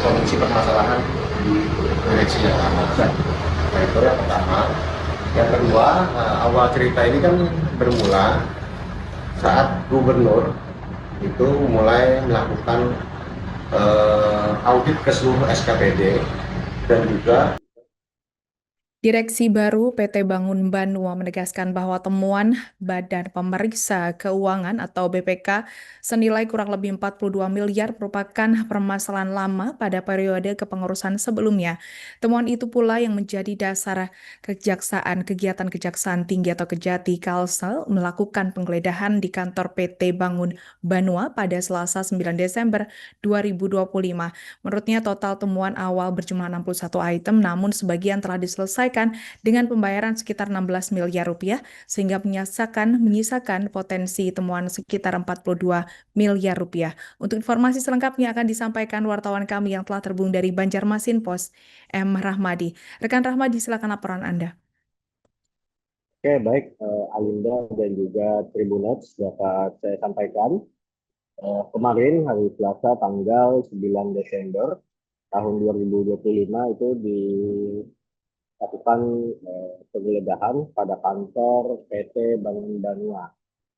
solusi permasalahan di direksi yang lama. Nah, itu yang pertama. Yang kedua, awal cerita ini kan bermula saat gubernur itu mulai melakukan audit ke seluruh SKPD dan juga Direksi baru PT Bangun Banua menegaskan bahwa temuan Badan Pemeriksa Keuangan atau BPK senilai kurang lebih 42 miliar merupakan permasalahan lama pada periode kepengurusan sebelumnya. Temuan itu pula yang menjadi dasar kegiatan Kejaksaan Tinggi atau Kejati Kalsel melakukan penggeledahan di kantor PT Bangun Banua pada Selasa 9 Desember 2025. Menurutnya total temuan awal berjumlah 61 item, namun sebagian telah diselesaikan dengan pembayaran sekitar 16 miliar rupiah, sehingga menyisakan potensi temuan sekitar 42 miliar rupiah. Untuk informasi selengkapnya akan disampaikan wartawan kami yang telah terhubung dari Banjarmasin Pos, M. Rahmadi. Rekan Rahmadi, silakan laporan Anda. Oke, baik, Alinda dan juga Tribuners dapat saya sampaikan. Kemarin hari Selasa tanggal 9 Desember tahun 2025 itu dilakukan penggeledahan pada kantor PT Bangun Banua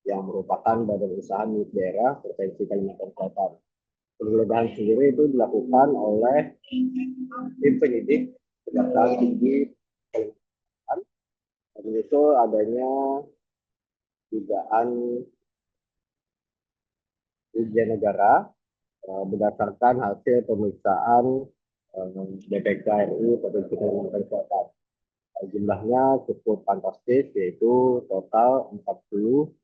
yang merupakan badan usaha milik daerah Provinsi Kalimantan Selatan. Penggeledahan sendiri itu dilakukan oleh tim penyidik Kejaksaan Tinggi Kalimantan. Dan itu adanya dugaan kerugian negara berdasarkan hasil pemeriksaan BPK RI Provinsi Kalimantan Selatan. Jumlahnya cukup fantastis, yaitu total 42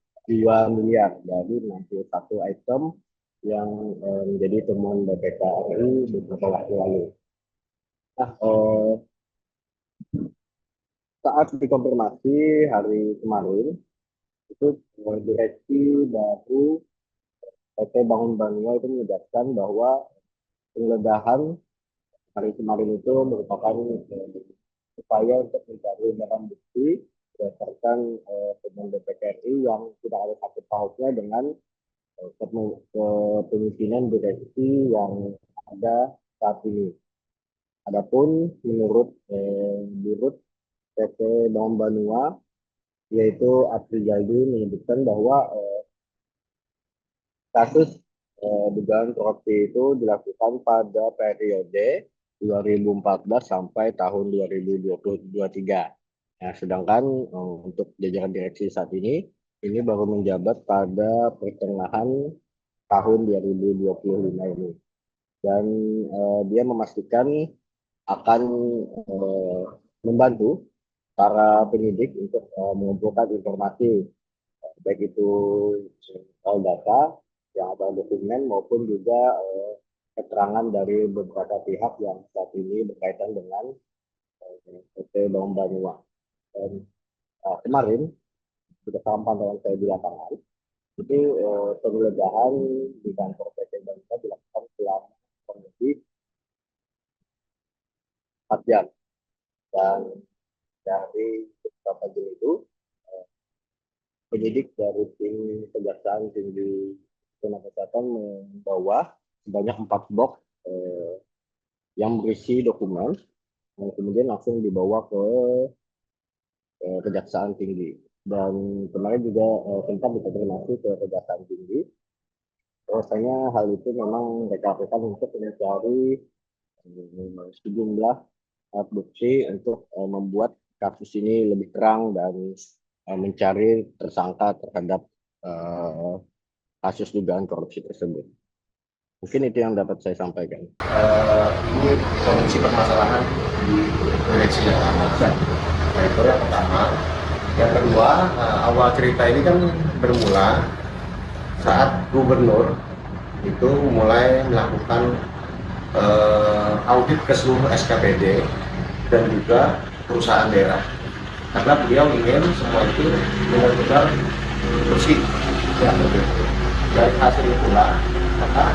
miliar dari 61 item yang menjadi temuan BPK RI beberapa waktu lalu. Nah, saat dikonfirmasi hari kemarin, itu direksi baru PT Bangun Banua itu menegaskan bahwa penggeledahan hari kemarin itu merupakan upaya untuk mencari barang bukti berdasarkan temuan BPKRI yang tidak ada sangkut pautnya dengan kepemimpinan direksi yang ada saat ini. Adapun menurut Dirut PT Bangun Banua, yaitu Apri Jaldi, menyebutkan bahwa kasus dugaan korupsi itu dilakukan pada periode 2014 sampai tahun 2023. Nah, sedangkan untuk jajaran direksi saat ini baru menjabat pada pertengahan tahun 2025 ini. Dan dia memastikan akan membantu para penyidik untuk mengumpulkan informasi, baik itu soal data yang ada dokumen maupun juga keterangan dari beberapa pihak yang saat ini berkaitan dengan PT Bangun Banua. Dan kemarin berdasarkan pantauan saya di lapangan, itu penggeledahan di kantor PT Bangun dilakukan selama kurang lebih 4 jam. Dan dari beberapa jam itu penyidik dari tim Kejaksaan Tinggi Kalimantan Selatan membawa sebanyak 4 box yang berisi dokumen, yang kemudian langsung dibawa ke Kejaksaan Tinggi. Dan kemarin juga sempat dikonfirmasi ke Kejaksaan Tinggi, bahwasanya hal itu memang mereka lakukan untuk mencari sejumlah bukti untuk membuat kasus ini lebih terang dan mencari tersangka terhadap kasus dugaan korupsi tersebut. Mungkin itu yang dapat saya sampaikan. Ini solusi permasalahan di direksi yang lama. Nah, itu yang pertama. Yang kedua, awal cerita ini kan bermula saat gubernur itu mulai melakukan audit ke seluruh SKPD dan juga perusahaan daerah. Karena beliau ingin semua itu benar-benar bersih. Ya, dari hasil itulah maka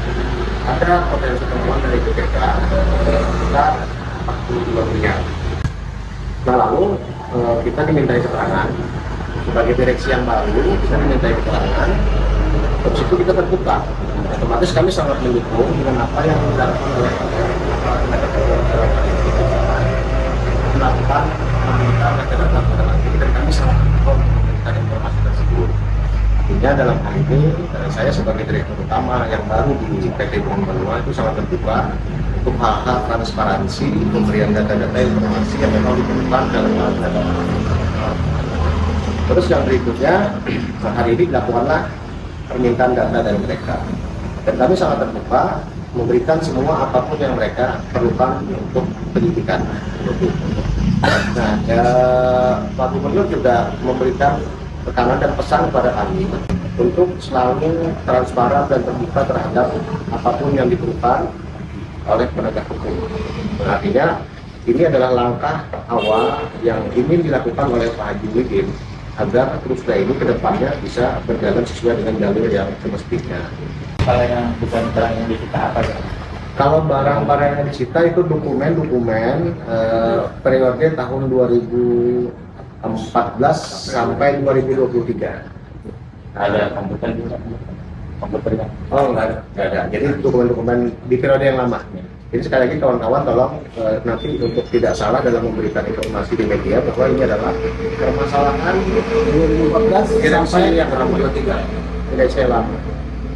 ada potensi temuan dari BPK sekitar 42 miliar. Nah, lalu kita dimintai keterangan sebagai direksi yang baru, kita dimintai keterangan. Terus itu kita terbuka. Otomatis kami sangat mendukung dengan apa yang dilakukan oleh akan meminta data-data pada nanti dan kami sangat terbuka untuk memberikan informasi tersebut. Artinya dalam hal ini saya sebagai direktur utama yang baru di PT Bangun Banua itu sangat terbuka untuk hal-hal transparansi pemberian data-data informasi yang memang diperlukan dalam hal data. Terus yang berikutnya hari ini dilakukanlah permintaan data dari mereka dan kami sangat terbuka memberikan semua apapun yang mereka perlukan untuk penyidikan. Nah, Pak Gubernur juga memberikan tekanan dan pesan kepada kami untuk selalu transparan dan terbuka terhadap apapun yang diperlukan oleh penegak hukum. Nah, artinya ini adalah langkah awal yang ingin dilakukan oleh Pak Haji Muhyiddin agar Krusda ini ke depannya bisa berjalan sesuai dengan jalur yang semestinya. Kalau yang bukan barang yang disita apa ya? Kalau barang-barang yang disita itu dokumen-dokumen periode tahun 2014 sampai 2023. Ada komputer juga, komputernya. Oh enggak ada. Jadi dokumen-dokumen di periode yang lama. Jadi sekali lagi kawan-kawan tolong nanti untuk tidak salah dalam memberikan informasi di media bahwa ini adalah permasalahan 2014 sampai yang 2023. Direksi yang lama.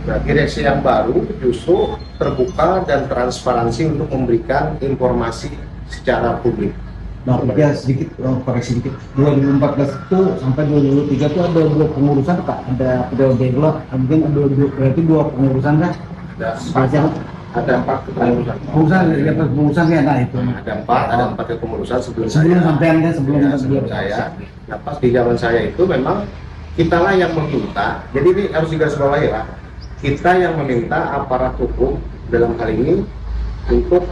Nah, direksi yang baru justru terbuka dan transparansi untuk memberikan informasi secara publik. Nah, ya sedikit koreksi sedikit. 2014 itu sampai 2023 itu ada 2 pengurusan Pak, ada periode dua, mungkin ada berarti 2 pengurusan kan? Ada 4 kepengurusan. Pengurusan ya, nah itu. Ada 4 kepengurusan sebelum sampean kan sebelum saya. Nah, pas di zaman saya itu memang kitalah yang meminta. Jadi ini harus digarisbawahi lah. Kita yang meminta aparat hukum dalam hal ini untuk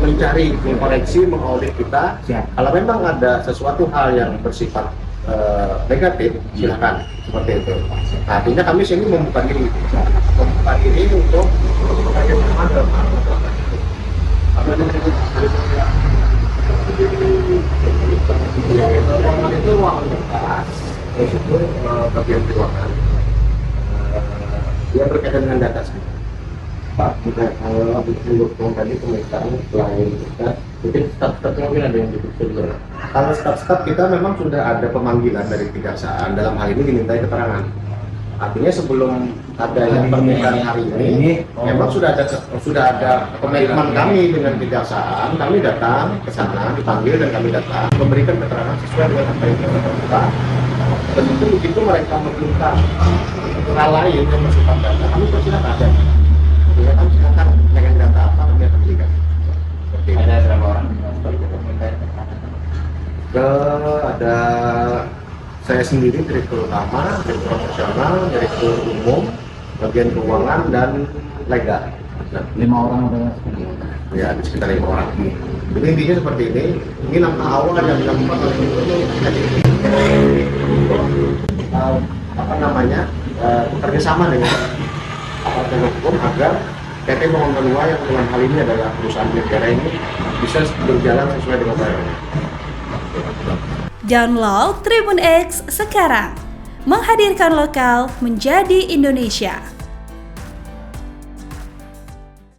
mencari, mengkoreksi, mengaudit kita. Kalau memang ada sesuatu hal yang bersifat negatif, silakan seperti itu. Nah, artinya kami sini membuka diri untuk bagaimana dalam hal itu ruangan bekas, itu bagian ruangan yang berkaitan dengan data sih. Pak, kita habis mendukung tadi pemeriksaan selain kita, mungkin staf-staf mungkin ada yang ditutup. Kalau staf-staf kita memang sudah ada pemanggilan dari kejaksaan, dalam hal ini dimintai keterangan. Artinya sebelum adanya permintaan hari ini, memang sudah ada komitmen kami dengan kejaksaan. Kami datang ke sana, dipanggil dan kami datang memberikan keterangan sesuai dengan apa yang kita lakukan. Dan itu begitu mereka meminta hal lain yang bersifat data, kami persilakan ada. Ya kan silakan dengan data apa kami akan berikan. Ada berapa orang? Ada saya sendiri, direktur utama, direktur operasional, direktur umum, bagian keuangan dan legal. 5 orang udah. Ya, di sekitar 5 orang. Jadi intinya seperti ini. Ini langkah awal yang dilakukan oleh kerjasama dengan aparat hukum agar PT Bangun Banua yang dalam hal ini adalah perusahaan negara ini bisa berjalan sesuai dengan baik. Download Tribun X sekarang, menghadirkan lokal menjadi Indonesia.